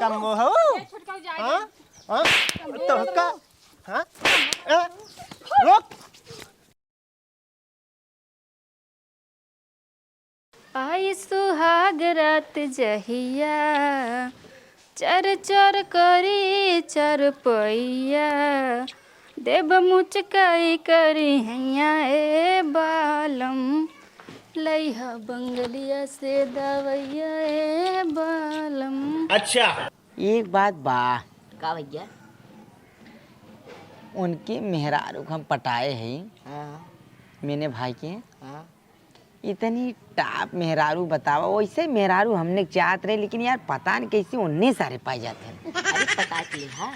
कम हो हाँ हाँ तो का हाँ रोक। आई सुहाग रात जहिया चर चर करी चरपैया देव मुचकाई करी हैया ए बालम लइहा बंगलिया से दवैया ए बालम। अच्छा एक बात बा, का भैया? उनके मेहरारू को हम पटाए हैं हाँ मैंने भाई के। हाँ इतनी टाप मेहरारू बतावा, वैसे मेहरारू हमने चाहत रहे, लेकिन यार पता नहीं कैसे उन्ने सारे पाए जाते हैं। अरे पता के लिए हाँ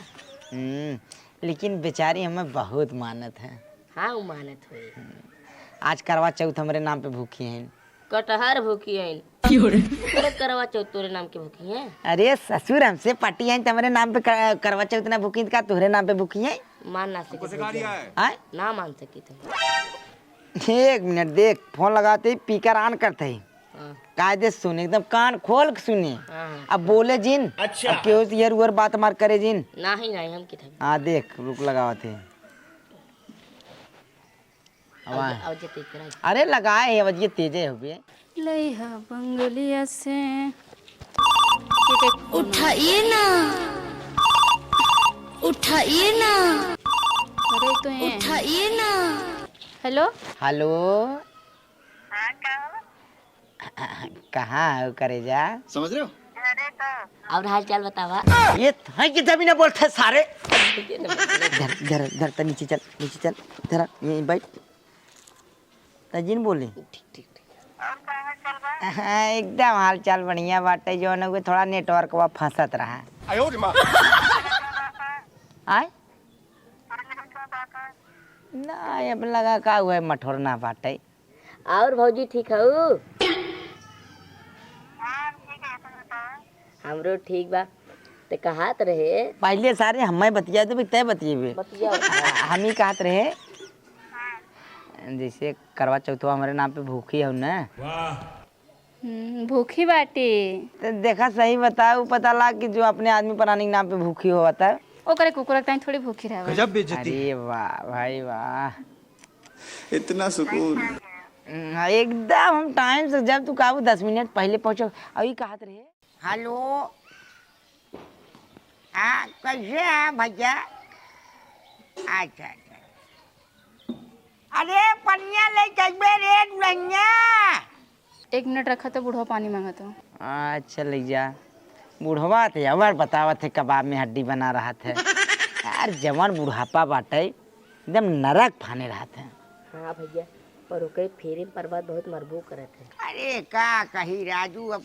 लेकिन बेचारी हमें बहुत मानत है। हाँ वो मानत हुई। आज करवा चौथ हमारे नाम पे भूखी हैं। कटहर भूखी है करवा चौथ तोरे नाम के भूखी है। अरे ससुर हमसे पटी हैं तो हमारे नाम पे करवा चौथ ना भूखी का तुहरे नाम पे भूखी है। मान ना सकी आए? ना मान सकी थे। एक मिनट देख, फोन लगाते ही स्पीकर ऑन करते ही हाँ कायदे सुने, एकदम कान खोल के सुने। हाँ अब बोले जिन अच्छा। अब क्यों यार उर बात मार करे जिन। नहीं नहीं हम किधर हाँ देख रुक लगाते हैं। अब जते करा अरे लगाए है अब ये तेजे हो गए। लइहा बंगलिया से उठाइए ना, उठाइए ना, अरे तो ये उठाइए ना। हेलो हेलो कहाँ हो करे जा? समझ रहे हो? और हाल चाल बतावा। ये है कि जब ना बोलते सारे। धर धर धर तो नीचे चल, नीचे चल, धर यहीं बैठ। तजिन बोले ठीक ठीक ठीक। हाँ एकदम हाल चाल बढ़िया बाटे, जो न कोई थोड़ा नेटवर्क वहाँ फंसत रहा। आय ना अब लगा का हुआ है मठोरना बाटे। और भौजी ठीक हो? हमरो ठीक बा। ते कहात रहे पहले सारे हमें बतिया तो तय बतिएबे। बतिया हम ही कहत रहे जैसे करवा चौथवा हमारे नाम पे भूखी है ना। भूखी बाटी तो देखा सही बताओ, पता लगा कि जो अपने आदमी परानी के नाम पे भूखी हो बता। ओकरे कुकुर टाइम थोड़ी भूखी रहे। गजब बेइज्जती। अरे वाह भाई वाह, इतना सुकून। एकदम हम टाइम से, जब तू काबू 10 मिनट पहले पहुंचो। अभी कहत रहे हेलो हाँ कैसे है भैया? अच्छा अच्छा, अरे पनिया ले जइबे रे दुल्हनिया। 1 मिनट रखा तो बूढ़ा पानी मांगा तो। अच्छा ले जा। बूढ़वा थे अवर बतावत थे कबाब में हड्डी बना रहा थे। यार जवान बुढ़ापा बाटे एकदम नरक फाने रहा थे। हाँ भैया पर ओकरे फेरे पर बात बहुत मरबू करत है। अरे का कही राजू, अब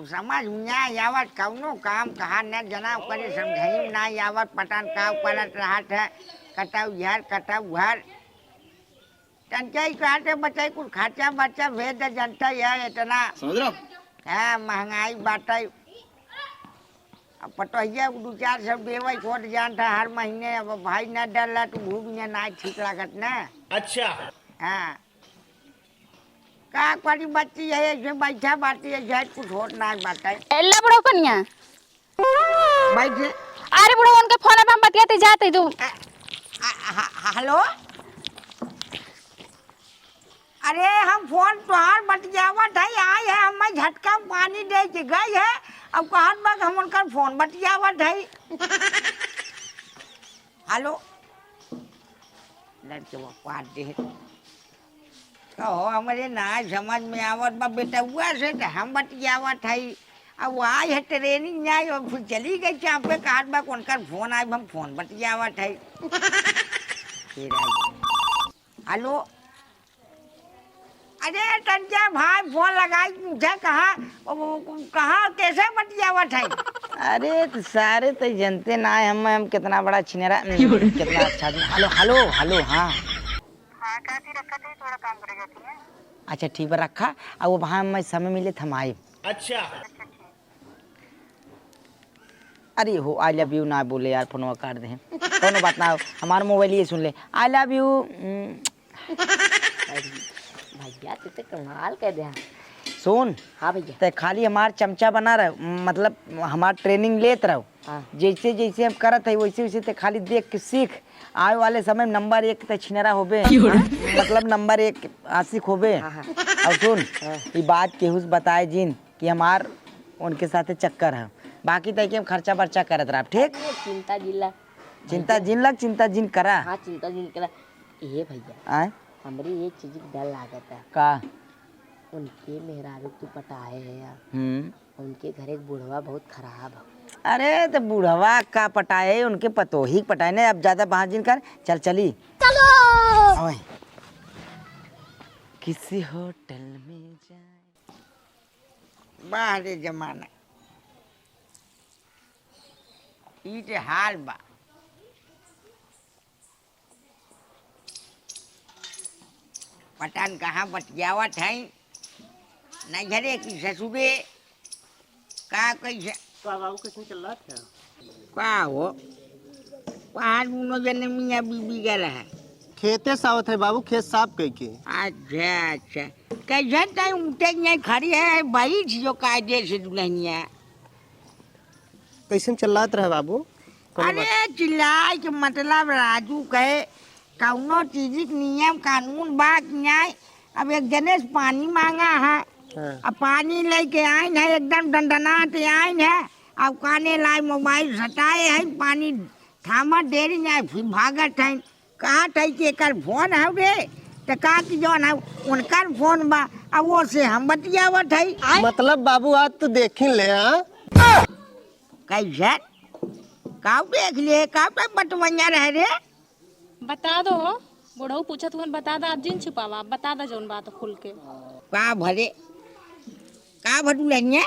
समझ ना यावत कौनो काम कहा न जना करे समझाई ना यावत पठान का करत रहा था। कटाऊ यार कटाऊ घर टंचाई कहते बच्चे कुछ खर्चा बच्चा भेज दे, जनता है इतना समझ रहे हो? है महंगाई बाटे। अब पटोहिया 2-4 देवे छोट जान था हर महीने। अब भाई न डरला तो भूख न ना ठीक लागत ना। अच्छा हाँ का करी बच्ची है ऐसे बैठा बाटी है शायद कुछ होत ना बाटे। एल्ला बूढ़ा कनिया बैठे। अरे बूढ़ा उनके फोन पे हम बतियाते जाते तू। हेलो अरे हम फोन तोहार बतियावत है, आए है हमें झटका पानी दे के गई है। अब कहत बा हम उनका फोन बतियावत है। हेलो लड़के वो पाट दे कहो हमारे ना समझ में आवत बा बेटा हुआ से तो हम बतियावत है। अब आई है ट्रेनिंग आई और फिर चली गई चाप पे कहत बा उनका फोन आए हम फोन बतियावत है। हेलो अरे टंचा भाई फोन लगाई पूछा कहाँ कैसे बतियावत है? अरे तो सारे तो जनते ना है हम कितना बड़ा छिनेरा कितना अच्छा। हेलो हेलो हेलो हाँ अच्छा ठीक है रखा। अब वो वहाँ मैं समय मिले हम आए। अच्छा अरे हो आई लव यू ना बोले यार, फोन काट दे कोनो बात ना हो, हमारा मोबाइल ये सुन ले आई लव यू। भैया तू तो कमाल कर दिया। सुन हाँ भैया। ते खाली हमार चमचा बना रहो, मतलब हमार ट्रेनिंग लेत रहो। हाँ। जैसे जैसे हम करत है वैसे वैसे ते खाली देख के सीख। आए वाले समय में नंबर 1 ते छिनरा होबे, मतलब नंबर 1 आशिक होबे। और सुन ये बात केहू से बताए जिन कि हमार उनके साथे चक्कर है, बाकी तय के हम खर्चा बर्चा करत रहा। ठीक, चिंता जिला चिंता जिन लग, चिंता जिन करा। हाँ चिंता जिन करा। ये भैया आए हमारी एक चीज की डर लागत है, का उनके मेहरारू तू पटाए है यार, उनके घर एक बुढ़वा बहुत खराब है। अरे तो बुढ़वा का पटाए, उनके पतोही पटाए ने। अब ज्यादा बहाजिन कर, चल चली चलो। ओए किसी होटल में जाए। बाहरे जमाना ई जे हाल बा, पठान कहाँ बतियावत है, नजरे की ससुरे का कैसे बाबू कैसे चल रहा था? का हो वहाँ दोनों जने मियाँ बीबी गए है। खेते सावत है बाबू, खेत साफ कई के। अच्छा अच्छा, कैसे टाइम उठे नहीं खड़ी है भाई जो कायदे से दुल्हनिया। कैसे चल रहा है बाबू? अरे चिल्लाए के मतलब राजू कहे कौनो चीज के नियम कानून बात न्याय। अब एक जने से पानी मांगा है, अब पानी लेके आए है, एकदम डंडनाते आए है। अब काने लाए मोबाइल सटाए है, पानी थामा देरी नहीं, फिर भागत है। कहा था कि एकर फोन है रे, तो कहा कि जौन है उनकर फोन बा, अब वो से हम बतियावत है। मतलब बाबू आज तो देख ही ले। हाँ कैसे का देख ले, का पे बटवैया रह रे। बता दो, बुढ़ऊ पूछा तुमने बता दा, जिन छुपावा बता दा जौन बात खुल के। का भरे का भटू लेंगे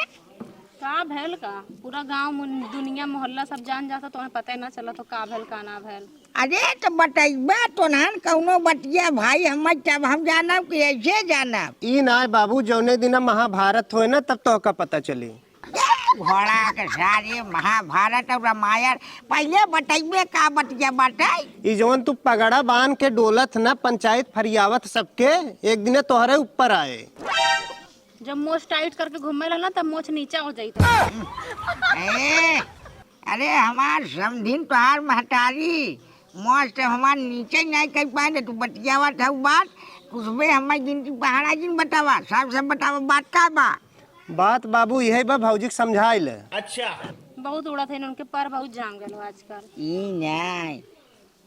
का भैल का पूरा गांव दुनिया मोहल्ला सब जान जाता, तुम्हें पता ही ना चला तो का भैल का ना भैल। अरे तो बताइबा तो नान कौनो बतिया भाई, हम जब हम जानब कि ऐसे जानब। ई ना बाबू, जौने दिन महाभारत होए ना तब तो का पता चली। घोड़ा के सारे महाभारत और रामायण पहले बताइबे का बतिया बताई। ई जौन तू पगड़ा बांध के डोलत ना, पंचायत फरियावत सबके, एक दिन तोहरे ऊपर आए। जब मोच टाइट करके घूमे ना तब मोच नीचा हो जाई था। अरे हमार समझिन तोहार महतारी मस्त हमार नीचे नहीं कर पाए, तू बतियावा था बात उसमें हमारी गिनती पहाड़ा जिन बतावा, सब बतावा बात का बा। बात बाबू यही बा, भौजी के समझाई ले। बहुत उड़ा थे उनके पर बहुत जाम गए आजकल। ई नहीं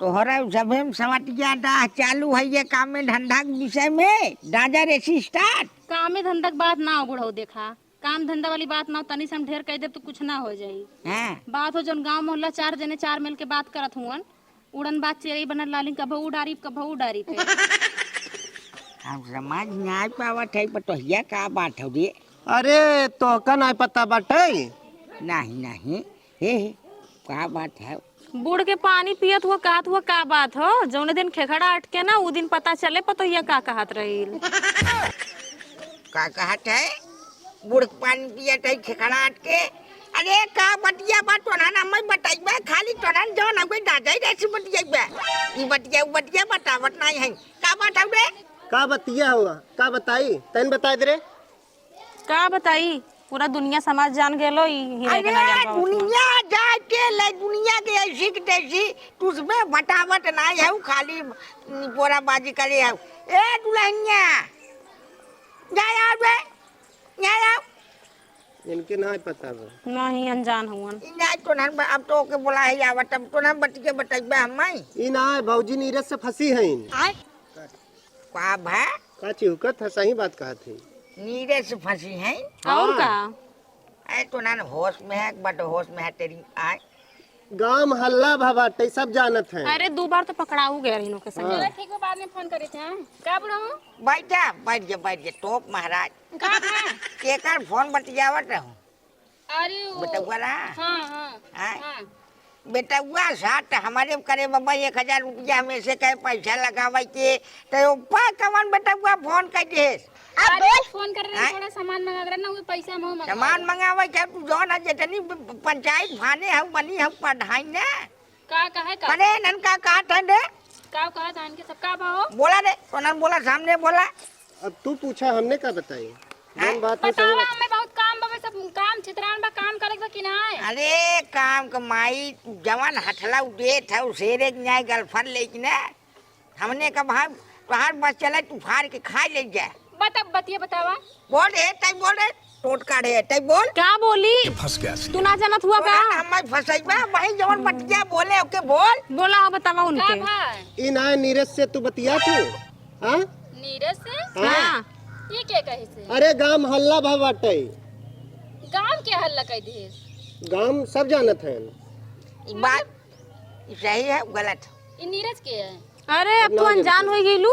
तोहरा सभे समझिया चालू है ये काम में धंधा के विषय में डाजा रेसी स्टार्ट। काम धंधा की बात ना हो बुढ़ऊ, देखा काम धंधा वाली बात ना हो, तनी से हम ढेर कह दे तो कुछ ना हो जाई। बात हो जौन गांव मोहल्ला 4 जने 4 मिल के बात करत हुवन, उड़न बात चेरी बनल लाली कभू उडारी कभू उडारी पे। हम समझ नहीं पावत है पटोहिया का बात हो रे। अरे तो का नहीं पता बाटे? नहीं हे का बात है? बूढ़ के पानी पियत हुआ कहत हुआ का बात हो, जौने दिन खेखड़ा अटके ना उ दिन पता चले पतोहिया का कहत रहील। का कहत है? बूढ़ पानी पियत है खेखड़ा अटके? अरे का बतिया बात तो ना मैं बताइबा, खाली तोरा जौन हवे दादाई रेसी बतियाबा। ई बतिया बतावत नहीं है। का बात है रे? का बतिया हुआ, का बताई तैन बताई दे रे। का बताई, पूरा दुनिया समाज जान गेलो अरे दुनिया जाके ले, दुनिया के ऐसी की तैसी तुझमें बतावत नहीं है, खाली पोरा बाजी करे है। ए दुल्हनिया जाया बे जाया, इनके नहीं पता बा। नहीं अनजान हुवन। नहीं तो ना अब तो के बोला है आवत, अब तो ना बतिके बताइबा हमें। ई ना भौजी नीरज से फंसी है। का भा का चिहुकत है, सही बात कहत है। नीरे से फंसी है और का? ऐ तो ना होश में है, बट होश में है तेरी आए। गांव हल्ला भवाटे सब जानत है। अरे 2 बार तो पकड़ाऊ गए इन्हों के संग। ठीक है, बाद में फोन करे थे। का बुढ़ऊ? बैठ जा टोप महाराज। का था? केकर फोन बतियावत रहूं? अरे बेटुआ ला हां बेटुआ साथ हमारे करे बाबा 1000 रुपया हमें से कहे पैसा लगावे के, तो ऊपर कवन बेटुआ फोन कर दे। अरे फोन कर रहे, थोड़ा सामान मंगा रहे ना, वो पैसा मोह मंगा। सामान मंगावे के तू जौन है जितनी पंचायत भाने हम बनी हम पढ़ाई ना। का कहे का? अरे ननका का था रे? का कहा था इनके सब का भाव? बोला रे, तो ना बोला सामने बोला। अब तू पूछा, हमने का बताई? जौन बात हो बतावा हमें बहुत काम बा सब काम चित्रान बा काम करे बा कि ना है अरे काम कमाई जवान हथला उठे था शेरे न्याय गलफन लेकिन हमने कहा भाई तुहार बस चले तू फाड़ के खा ले जाए बतिया बतावा बोल रे तई बोल रे टोट काढ़े तई बोल क्या बोली तू ना जानत हुआ का हम फसैबा भाई जवान बटिया बोले ओके बोल बोला हो बतावा का उनके भाई ई ना नीरज से तू बतिया तू हाँ नीरज से हाँ ये के कहे से अरे गांव हल्ला भा बाटे गांव के हल्ला कह दे गांव सब जानत हैं ई बात सही है गलत ये नीरज के है अरे अब तू अनजान हो गई लू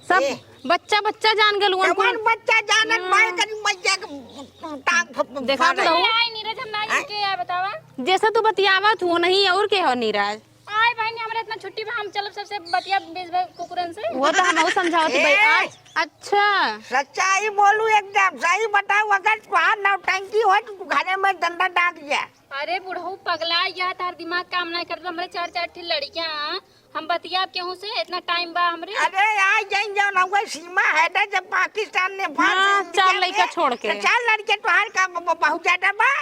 सब ए। बच्चा बच्चा जान गेलू जवान बच्चा जानत भाई करी बच्चा के टांग देखा तो रहो। आय नीरज हम ना के है बतावा जैसा तू बतियावत हो नहीं और के हो नीरज आय भाई ने हमरा इतना छुट्टी में हम चलब सबसे बतिया बेचबे कुकुरन से वो तो हम समझावत भाई ए। आज अच्छा सच्चाई बोलू एकदम सही बताओ अगर तुहार नौटंकी हो तो तू घरे में डंडा डांट जा अरे बुढ़ऊ पगला या तार दिमाग काम नहीं करता हमरे चार चार ठी लड़कियां हम बतिया केहू से इतना टाइम बा हमरे अरे आज जाइन जाओ ना वो सीमा है ना जब पाकिस्तान ने हाँ, चार लड़का छोड़ के। चार लड़के तुहार का बहुत ज्यादा बा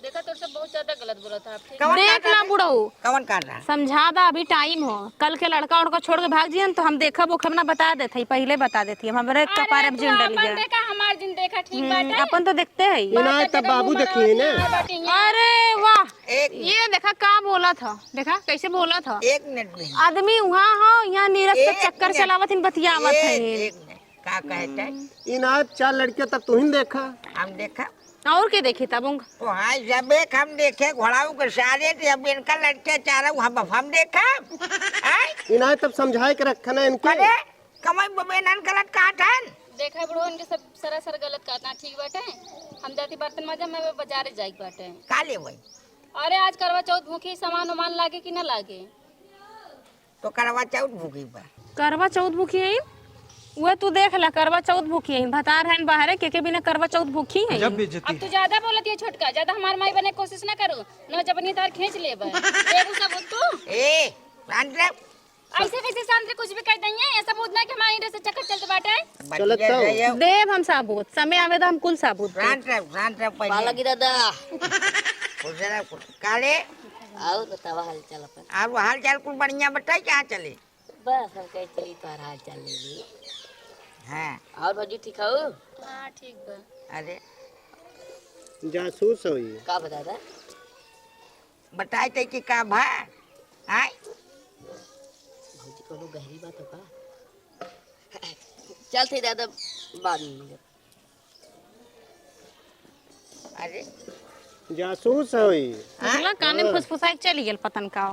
देखा तो सब बहुत ज्यादा गलत बोला था आपके कौन देख कर ला रहा? बुढ़ऊ कौन कर रहा समझा दा अभी टाइम हो कल के लड़का उड़का छोड़ के भाग जियन तो हम देखा वो ना बता देते पहले बता देती हमरे कपारे में जिन डल अपन गया देखा हमार जिन देखा ठीक बाटे अपन तो देखते हैं ई ना तब बाबू देखिए ना अरे वाह एक ये देखा का बोला था देखा कैसे बोला था एक मिनट में आदमी वहाँ हो यहाँ नीरज से एक चक्कर मिनट। चलावत इन बतियावत है एक मिनट का कहते ई ना चार लड़कियां तब तू ही देखा हम देखा और के देखे तब उंग तो हाँ जब एक हम देखे घोड़ाऊ के सारे थे अब इनका लड़के चारों हम देखा आय? ई ना तब समझाए के रखा ना इनके अरे कमाई बबेनन गलत काटन देखा बुढ़ऊ इनके सब सरासर गलत कहना ठीक बाटे हम जाती बर्तन माजा में बाजारे जाई बाटे काले भाई अरे आज करवा चौथ भूखी सामान उमान लागे कि ना लागे तो करवा चौथ भूखी बा करवा चौथ भूखी है वो तू देख ला करवा चौथ भूखी है बता रहे बाहर के बिना करवा चौथ भूखी है अब तू ज्यादा बोलती है छोटका ज्यादा हमार माई बने कोशिश ना करो न जबनी तार खींच ले एगो सब तू ए आंद्रे ऐसे कैसे शांत कुछ भी कर देंगे ये सबूत ना कि हमारे से चक्कर चलते बाटे चलत बच्चे तो। रहियो। देव हम साबुत समय आवे तो हम कुल साबुत देब। शांत रह पहले दादा कुछ ना कुछ काले आओ बतावा हाल चाल अपन आप हाल चाल कुछ बढ़िया बताई कहाँ चले बस हम कहे चली तो हाल चाल ले ली हाँ और बाजू ठीक हो हाँ ठीक बा अरे जासूस हो ये का बता दा बताए थे कि का भा आय भौजी कोनो गहरी बात हो का चल थे दादा बाद में मिले अरे जासूस हो ये बोला काने में फुसफुसाई के चली गेल पतन का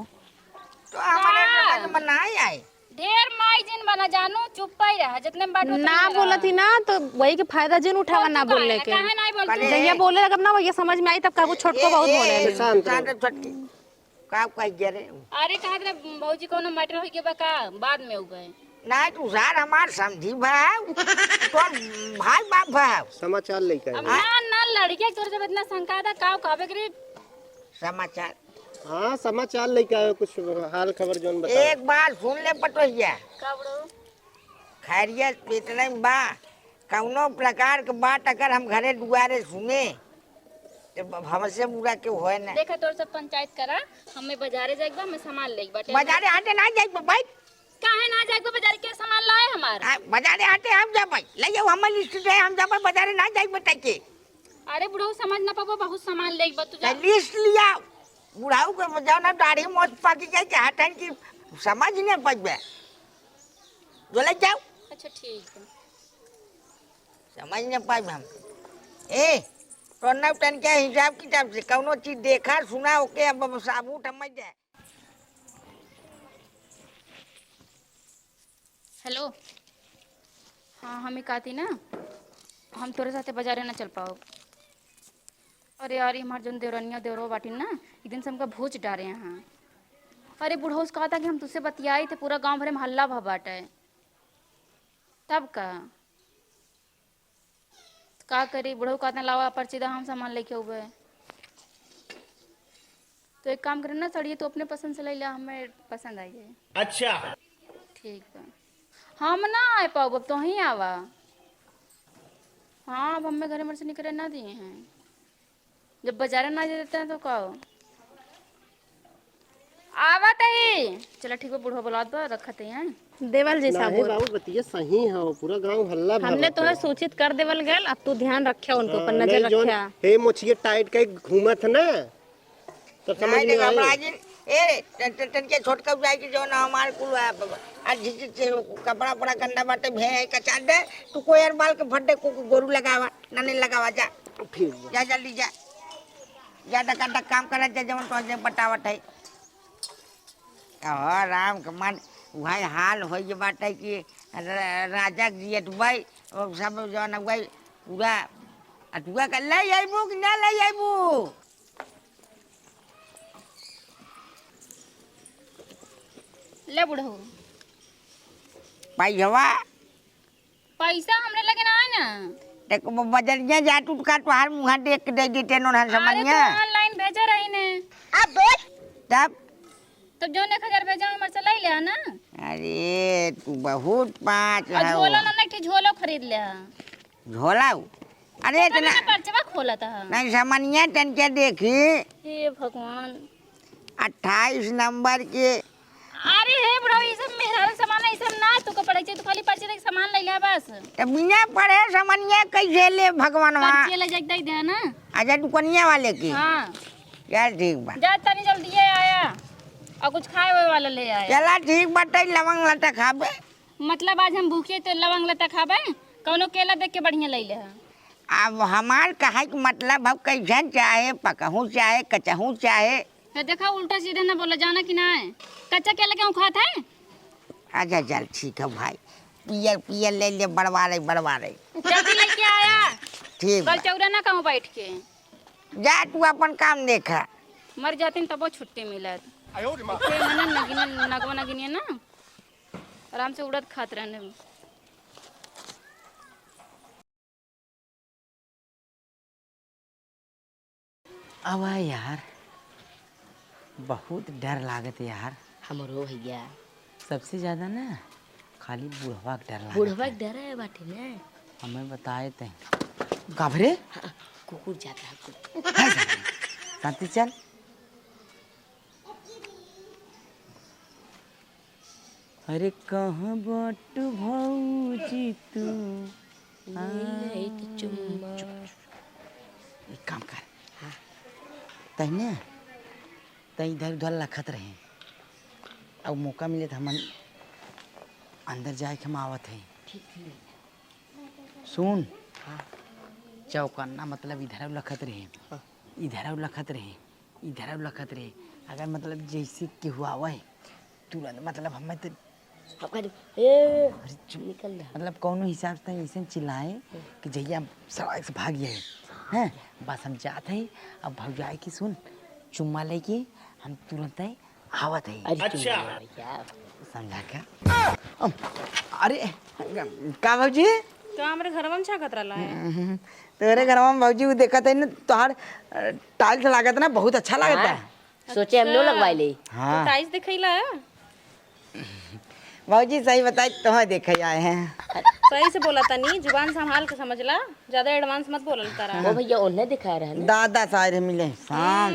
तो हमारे समझ में ना आए ढेर माई जिन बना जानू चुप ही रहा जितने बात ना बोला थी ना तो वही के फायदा जिन उठावा ना बोलने के काहे नहीं बोलती जहिया बोले लगब ना वही समझ में आई तब काबू छोटको बहुत बोले शांत रहो। शांत छोटकी का कह जरे अरे कहा तेरा भौजी कोनो मैटर हो गया का बाद में हो गए ना तू सार हमार समझी भाव तो भाई बाप भाव समाचार लेकर अब ना ना लड़के तोर जब इतना शंका था का कहबे करे समाचार हाँ समाचार लेके आयो कुछ हाल खबर जोन बता एक बार सुन ले पटोहिया का बड़ो खैरियत इतने बा कौनो प्रकार के बात अगर हम घरे दुआरे सुने तो हमसे बुरा क्यों होए ना देखा तोर सब पंचायत करा हमें बाजारे जाएगा हमें सामान लेके बाटे बाजारे हाटे ना जाए भाई काहे ना जाएगा बाजार के सामान लाए हमार बाजारे हाटे हम जा भाई ले जाओ हम लिस्ट दे हम जा बाजारे ना जाए बताई के अरे बुढ़ऊ समझ ना पाबो बहुत सामान लेके बा तू जा लिस्ट लिया बुढ़ाऊ के जाओ ना दाढ़ी मोछ पाकी जाए के हटन की समझ नहीं पाए जो ले जाओ अच्छा ठीक है समझ नहीं पाए हम ए तो नौटन के हिसाब किताब से कौनो चीज देखा सुना ओके अब साबुत समझ जाए हेलो हाँ हमें कहती ना हम तोरे साथे बाजारे ना चल पाओ अरे यार हमार जन देवरनिया देवरो बाटी ना एक दिन से हमका भोज डारे यहाँ अरे बुढ़ऊ कहा था कि हम तुझसे बतियाई थे पूरा गांव भरे में हल्ला भा बाटे तब का करी बुढ़ऊ कहते लावा पर्चीदा हम सामान लेके हुए तो एक काम करे ना सड़िए तो अपने पसंद से ले लिया हमें पसंद आई है अच्छा ठीक है हम ना आए पाओ अब तो ही आवा हाँ अब हमें घर में से निकले ना दिए हैं, जब बाजारे ना दे देते हैं तो कहो आवत है। चलो ठीक है, बूढ़ो बुला दो रखते हैं। देवल जी नहीं साबुन बाबू बतिया सही है, वो पूरा गांव हल्ला भर हमने रहता तो है। सूचित कर देवल गल, अब तू ध्यान रखिया उनके ऊपर, नजर नहीं, जोन रखिया। हे मोछिए टाइट के घूमत ना तो समझ नहीं में देखा आए। ब्राजील ए टन के छोटका जाए कि जो ना हमार कुल आज से कपड़ा पड़ा गंदा बाटे भे कचा दे तू कोई यार बाल के फड्डे को गोरू लगावा ना नहीं लगावा जा ठीक जा जल्दी जा ज्यादा का काम करा जा जवन तो जे बतावत है। ओ राम कमान वही हाल हो जे बाटे कि राजा जी भाई और सब जो ना भाई पूरा अटुआ का ले आइबू कि ना ले आइबू। ले बूढ़ो भाई हवा पैसा हमरे लगे ना है ना। देखो बजरिया जा टूट का तो हर मुंह देख दे देते नो हर अरे समझिया तो ऑनलाइन भेजा रही ने, तब तब जो 1000 भेजा हमारे से ले लिया ना। अरे तू बहुत पाँच और है झोला ना नहीं झोलो खरीद लिया। झोला अरे तो इतना मैंने पर्चवा खोला था। नहीं समझिया टन के देखी हे भगवान, 28 नंबर के अरे हे बुढ़ो ये सब मेहरा सामान है, सब ना तू को पड़े तो खाली पर्ची देख सामान ले लिया बस। तो बिना पढ़े समझिया कैसे ले भगवान वहाँ पर्ची ले जाके दे दे ना। अच्छा तू कनिया वाले की हाँ यार ठीक बा जा तनी जल्दी ये आया और कुछ खाए हुए वाला ले आया। चला ठीक बाटे लवंग लटा खाबे। मतलब आज हम भूखे तो लवंग लता खाबे, कौनो केला देख के बढ़िया ले ले। अब हमार कहा कि मतलब अब कैसन चाहे पकहूँ चाहे कचहूँ चाहे। तो देखा उल्टा सीधा ना बोला जाना कि ना है, कच्चा केला क्यों खाता है। अच्छा चल ठीक है भाई पियर पियर ले ले बड़वा रही जल्दी लेके आया, ठीक कल बा। चौरा ना कहूँ बैठ के जा तू अपन काम देखा। मर जाती तब छुट्टी मिलत। नगवा नगिनिया ना आराम से उड़द खात रहने। अब यार बहुत डर लागत यार। हमरो भैया सबसे ज्यादा ना खाली बुढ़वा के डर लागत। बुढ़वा के डर है बाटे ने, हमें बताए थे गाभरे कुकुर जाता है कुकुर। शांति चल। अरे कहाँ बाट भौजी तू ले तो चुम्मा एक काम कर तहने तय इधर उधर लखत रहे अब मौका मिले तो हम अंदर जाए के हम आवत है। सुन चौकन्ना मतलब इधर लखत रहे इधर लखत रहे इधर लखत रहे। अगर मतलब जैसे कि हुआ है तुरंत मतलब हमें तो निकल रहा मतलब कौनो हिसाब से ऐसे चिल्लाए कि जैया सड़क से भाग गए हैं। बस हम जाते हैं अब भाग जाए कि सुन चुम्मा लेके हम तुरंत आवत है। अच्छा समझा क्या। अरे का भाजी तो हमारे घर में छा खतरा ला है। तेरे घर में भाजी वो देखा था ना तोहार टाइल्स लागत ना बहुत अच्छा लागत है। सोचे हम लोग लगवाए ले। हाँ टाइल्स दिखैला है। भाजी सही बताए तुम्हें देखे आए हैं। सही से बोला तनी, जुबान संभाल के समझला, ज्यादा एडवांस मत बोलल करा। वो भैया उन्हें दिखा रहा है। दादा शायद मिले शाम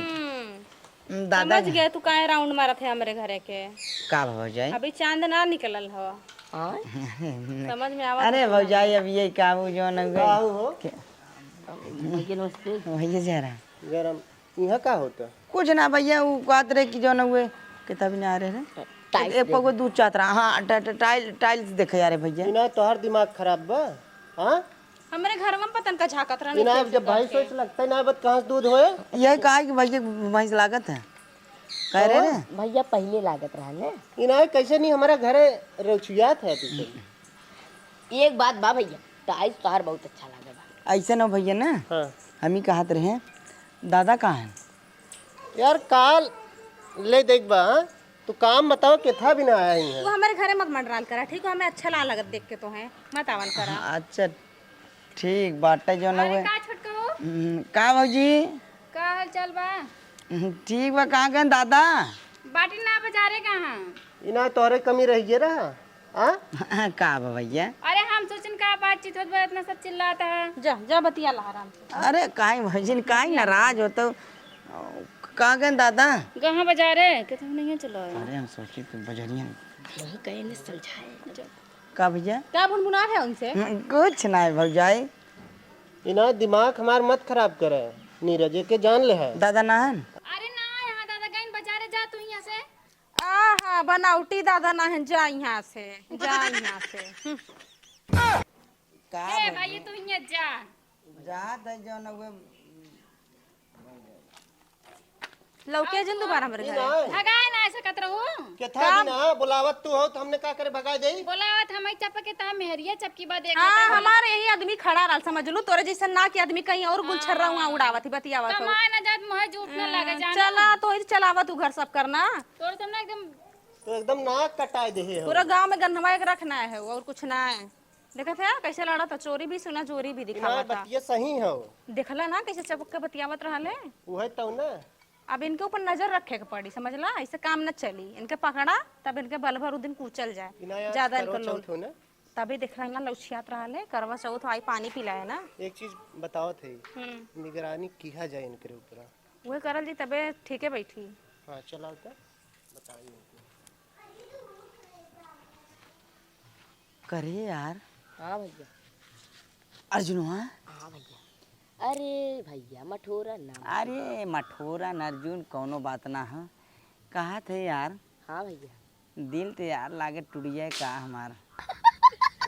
दादा समझ गए तू काहे राउंड मारा थे हमारे घरे के। का भौजाई। अभी चांद ना निकलल हो, समझ में आवा। अरे भौजाई अब ये काबू जो न हो भैया नमस्ते। भैया जा रहा गरम यहाँ का होता कुछ ना भैया वो कहते रहे कि जो न हुए किताब नहीं आ रहे रे एक पगो दूध चाहत रहा। हाँ टाइल्स देखे जा रहे भैया। इना तोहर दिमाग खराब बा। हाँ हमारे घर में पतन का झाकत रहा। इना जब भाई सोच लगता है ना बत कहाँ से दूध होए। यही कहा कि भैया भैंस लागत है कह रहे रे भैया पहले लागत रहा ने। इना कैसे नहीं हमारा घरे रचुयात है तुझे। एक बात बा भैया, टाइल्स तोहार बहुत अच्छा लगा बा। ऐसे ना भैया ना हाँ हम ही कहत रहे दादा कहाँ है। यार काल ले देख बा। हाँ? तू काम बताओ किथा भी ना आया ही है। वो हमारे घरे मत मंडराल करा, ठीक है। हमें अच्छा ना लगत देख के तो है, मत आवन करा। अच्छा ठीक बाटे जो न हुए का छोटको का भौजी का हाल चाल बा। ठीक बा कहाँ गए दादा। बाटी ना बाजारे कहाँ। इना तोहरे कमी रह गया रहा। हाँ? का बा भैया? अरे हम सोचन का बातचीत होत बा इतना सब चिल्लाता है। जा जा बतिया ला आराम से। अरे काहे भौजी काहे नाराज होतो? कहाँ गए दादा? कहाँ बाजार है कि तुम नहीं चलो? अरे हम सोचे तुम बजरिया वही कहे ने समझाए। का भैया? क्या भुनभुना है उनसे? कुछ नहीं भौजाई। इना दिमाग हमार मत खराब करे, नीरज के जान ले है। दादा नाहन? अरे ना यहाँ दादा गईन बाजारे जा तू यहाँ से। आहा बनावटी दादा ना है, जा यहाँ से, जा यहाँ से। का ए भाई तू यहाँ जा। जा दे जो न वे लौके जन दोबारा हमरे घर। भगाए ना ऐसा कत रहू। के था ना बुलावत तू हो तो हमने का करे भगा देई। बोलावत हमें चपके के ता मेहरिया चपकी बा देख। हाँ हमारे यही आदमी खड़ा रहा, समझ लो तोरे जैसा ना कि आदमी कहीं और गुलछर्रा हुआ उड़ावत ही बतियावत हो। कमाए ना जात मोह झूठ ना लगे जाना। चला तो ही चलावा तू घर सब करना। तोर तुम ना एकदम तो एकदम नाक कटाए दे हो। पूरा गांव में गंधवा एक रखना है और कुछ ना है। देखा था कैसे लड़ा था, चोरी भी सुना चोरी भी दिखावा था। बतिया सही हो। देखला ना कैसे चपक के बतियावत रहले। वो है तो ना। अब इनके ऊपर नजर रखे के पड़ी, समझला? ऐसे काम न चली। इनके पकड़ा तब इनके बल भर उस दिन कुचल जाए ज्यादा इनका लोग। तभी देख रहा लौचियात रहा करवा चौथ आई पानी पिलाए ना। एक चीज बताओ थे, निगरानी किया जाए इनके ऊपर। वही करल जी तबे ठीक है बैठी। हाँ चलाओ तो बताइए। करे यार। हाँ भैया। अर्जुनवा? हाँ भैया। अरे भैया मठोरा ना। अरे मठोरा न अर्जुन कौनो बात ना है। कहा थे यार? हाँ भैया। दिल तो यार लागे टूट जाए का हमारा।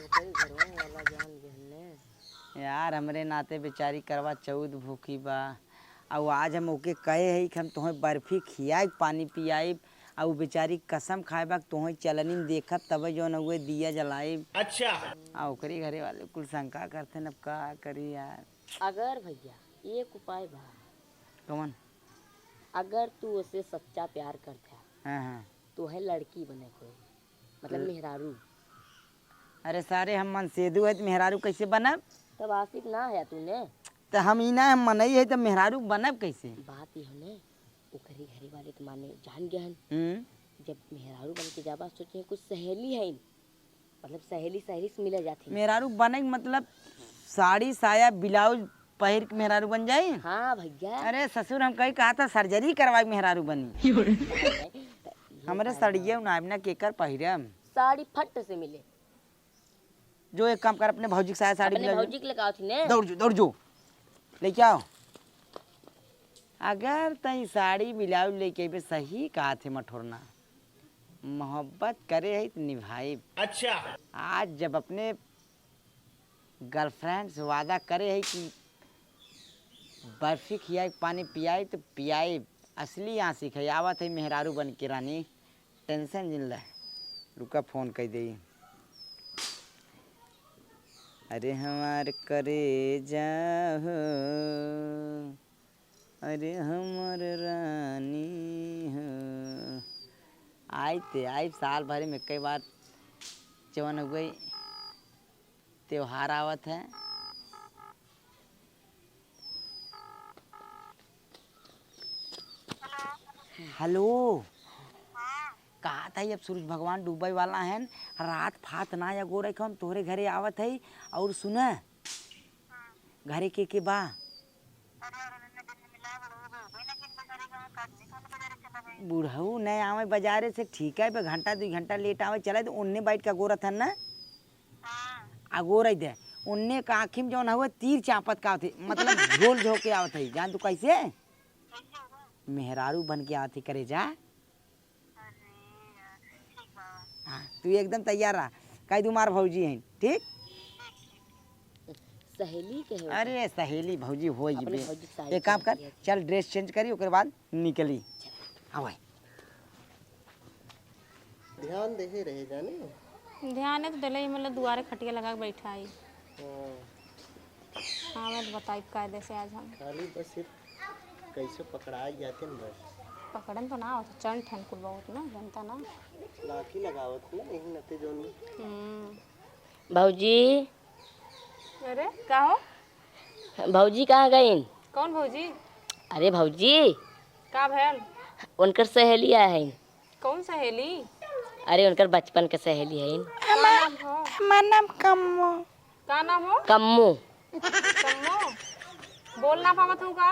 वाला जान गहने यार हमरे नाते बेचारी करवा चौथ भूखी बा। और आज हम ओके कहे है कि हम तुम्हें बर्फी खियाई पानी पियाई और बेचारी कसम खाए बा तुम्हें चलनी देखब तब जो न हुए दिया जलाई। अच्छा। ओकरी घरे वाले कुल शंका करते न, अब का करी यार। अगर भैया एक उपाय बा। कौन? अगर तू उसे सच्चा प्यार करता हाँ तो है लड़की बने कोई, मतलब मेहरारू। अरे सारे हम मनसेदू है तो मेहरारू कैसे बनब? तब आशिक ना है तूने तो हम ही ना हम मनई है तो मेहरारू बनब कैसे? बात ही होने ओकरी घरे वाले तो माने जान गए। जब मेहरारू बन के जाबा सोचे कुछ सहेली है, मतलब सहेली सहेली से मिले जाती। मेहरारू बने मतलब साड़ी साया ब्लाउज पहर के मेहरारू बन जाए? हाँ भैया। अरे ससुर हम कहीं कहा था सर्जरी करवा मेहरारू बनी। हमारे सड़िए ना केकर पहिरम साड़ी फट से मिले। जो एक काम कर अपने भौजी के साया साड़ी अपने भौजी के लगाओ थी ने। दौड़ जो लेके आओ। अगर तई साड़ी ब्लाउज लेके भी सही कहा थे मठोरना, मोहब्बत करे है तो निभाए। अच्छा। आज जब अपने गर्लफ्रेंड से वादा करे है कि बर्फी खियाई पानी पियाई तो पियाई। असली आशिक है आवत है मेहरारू बन के रानी। टेंशन जिन ला रुका फोन कर दे। अरे हमार करे जाहो, अरे हमार रानी हो। आई साल भर में कई बार जवन हो गई त्योहार आवत है। हेलो। कहा था अब सूरज भगवान डूबे वाला है, रात फात ना या गोरे हम तोहरे घरे आवत है। और सुना घरे के बा बुढ़ऊ नहीं आवे बाजारे से ठीक है, घंटा 2 घंटा लेट आवे चले तो उन्ने बैठ का गोरत है ना अगोर दे उन्ने का आँखी में जो हुआ तीर चापत का थे, मतलब झोल झोंक के आवत है। जान तू कैसे? मेहरारू बन के आती करे जा। हाँ तू एकदम तैयार रहा, कह दूँ मार भौजी है ठीक। सहेली के है। अरे सहेली भौजी हो एक काम कर, चल ड्रेस चेंज करी ओकर बाद निकली। हाँ भाई ध्यान दे रहे जाने। ध्यान है तो दिले मतलब दुआरे खटिया लगा के बैठा आई। हाँ मैं तो बताई कायदे से आज हम खाली बस कैसे पकड़ाई जाते हैं बस। पकड़न तो ना हो तो चंट ठन कुल बहुत ना जनता ना लाठी लगावत ना यही नते जोन। भौजी। अरे का हो? भौजी कहाँ गई? कौन भौजी? अरे भौजी का भैल? उनकर सहेली आए हैं। कौन सहेली? अरे उनकर बचपन के सहेली है। हमार नाम कम्मो। का नाम हो? कम्मू। कम्मो बोल ना पावत हूँ का?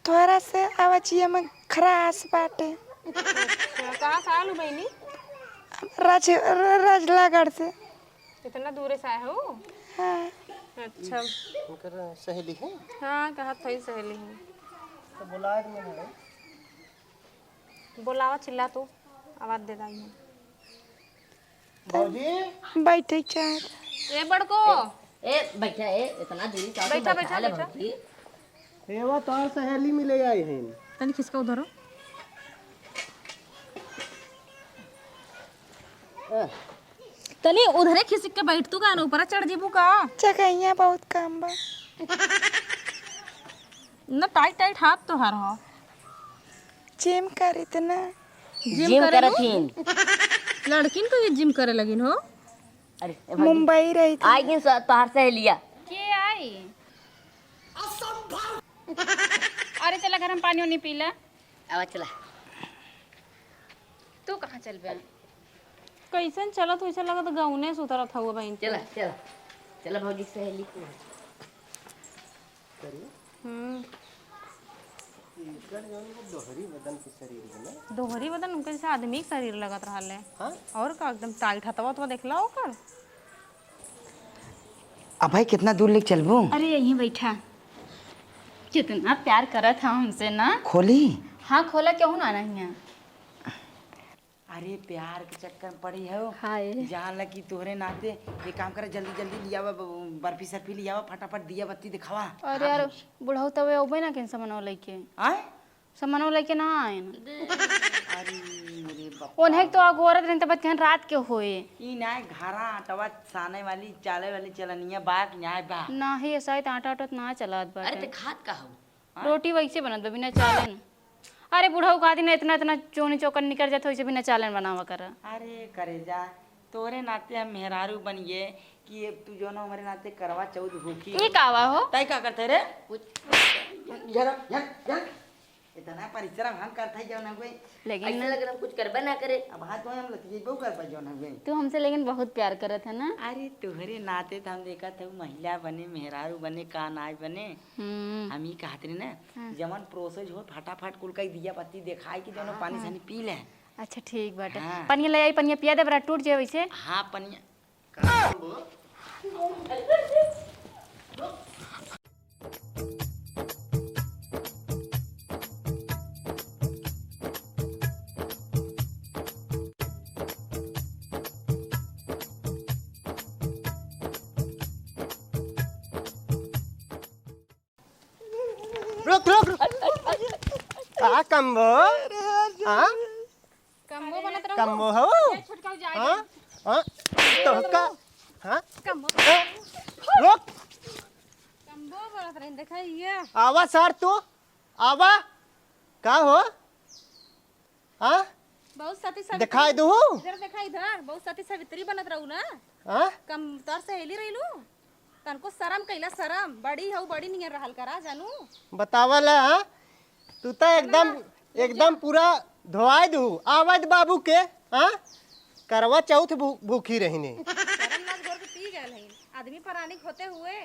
थोड़ा से आवाजिया में खरास बाटे। कहाँ से आलू बहनी? राजलागढ़ से। इतना दूर से आए हो? हाँ। अच्छा उनकर सहेली है हाँ, कहा थई सहेली है। तो बुलाए के मैंने बोलावा चिल्ला तू, आवाज दे दाई है। भौजी बैठे चाह ए बड़को ए बैठा ए इतना दूरी से बैठा बैठा बैठा। एवा तोहर सहेली मिले आई हैं। तनी खिसका उधर हो। तनी उधरे खिसक के बैठ तू का ना ऊपर चढ़ जीबू का? जगह बहुत कम बा। ना टाइट टाइट हाथ तो हर हो। जिम कर इतना जिम करथिन। लड़किन को ये जिम करे लगिन हो? अरे मुंबई रही थी। आई गिन तोहर सहेलिया। के आई? अरे चला गरम पानी उनी पी ला। आवा चला। तू कहाँ चल बे? कैसन चलत वैसा लगत गाउने से उतरत हुआ बहन। चला चला चला भौजी सहेली को। दोहरी बदन उनके जैसे आदमी के शरीर लगत रहल है। हाँ? और का एकदम टाइट हथवा तो देखला ओकर। अब भाई कितना दूर लेके चलबू? अरे यहीं बैठा। कितना प्यार करत था हमसे ना। खोली? हाँ खोला, क्यों ना नहीं है? अरे प्यार के चक्कर में पड़ी है हाय जहाँ लगी तोहरे नाते। ये काम करे जल्दी जल्दी लिया बर्फी सरफी लिया फटाफट दिया बत्ती दिखावा। अरे यार बुढ़ऊ तवे अबे ना के सामानो लेके। आए सामानो लेके ना आए ना। अरे मेरे बाप उन्हें तो अगोरत नहीं तब कहन रात के होए। ई ना घरा आटवा साने वाली चाले वाली चलनिया बात न्याय बा ना ही ऐसा आटा आटा ना चलात अरे बाटे। ते खात का हो? रोटी वैसे बनत बा बिना चालन। अरे बुढ़ऊ का दिन इतना इतना चोनी चौकन निकल जाते वैसे बिना चालन बनावा कर। अरे करे जा तोरे नाते हम मेहरारू बन गए कि अब तू जो ना हमारे नाते करवा चौथ भूखी ये कावा हो? तय का करते रे इतना परिश्रम हम करते जो ना कोई लेकिन ऐसा लग रहा कुछ करबा ना करे। अब हाथ में हम लती बहु कर पाजो ना कोई। तू हमसे लेकिन बहुत प्यार करत है ना। अरे तोहरे नाते तो हम देखा था महिला बने मेहरारू बने का नाय बने। हम ही कहते ना जमन प्रोसेस हो फटाफट कुल कई दिया पत्ती दिखाई कि दोनों पानी सानी पी ले। अच्छा ठीक बाटे। हाँ। पनिया ले आई, पनिया पिया दे बरा टूट जाए वैसे। हाँ पनिया रुक रुक रुक। आ कम्बो हाँ कम्बो बनत रहो। कम्बो हो छुटकाओ जाए। हाँ हाँ तो का हाँ कम्बो रुक कम्बो बनत रहे देखा ये। आवा सर तू आवा का हो हाँ बहुत सती सावित्री दिखाई दू इधर देखा इधर बहुत सती सावित्री बनत रहू ना। हाँ कम तोर सहेली रहिलू तनको शरम कैला शरम बड़ी हऊ बड़ी नियर रहल करा जानू। बतावला हाँ तू तो एकदम एकदम पूरा धोआई दू आवाज बाबू के हाँ करवा चौथ भूखी रहने। शरम लाज घोर के पी गए आदमी परानिक होते हुए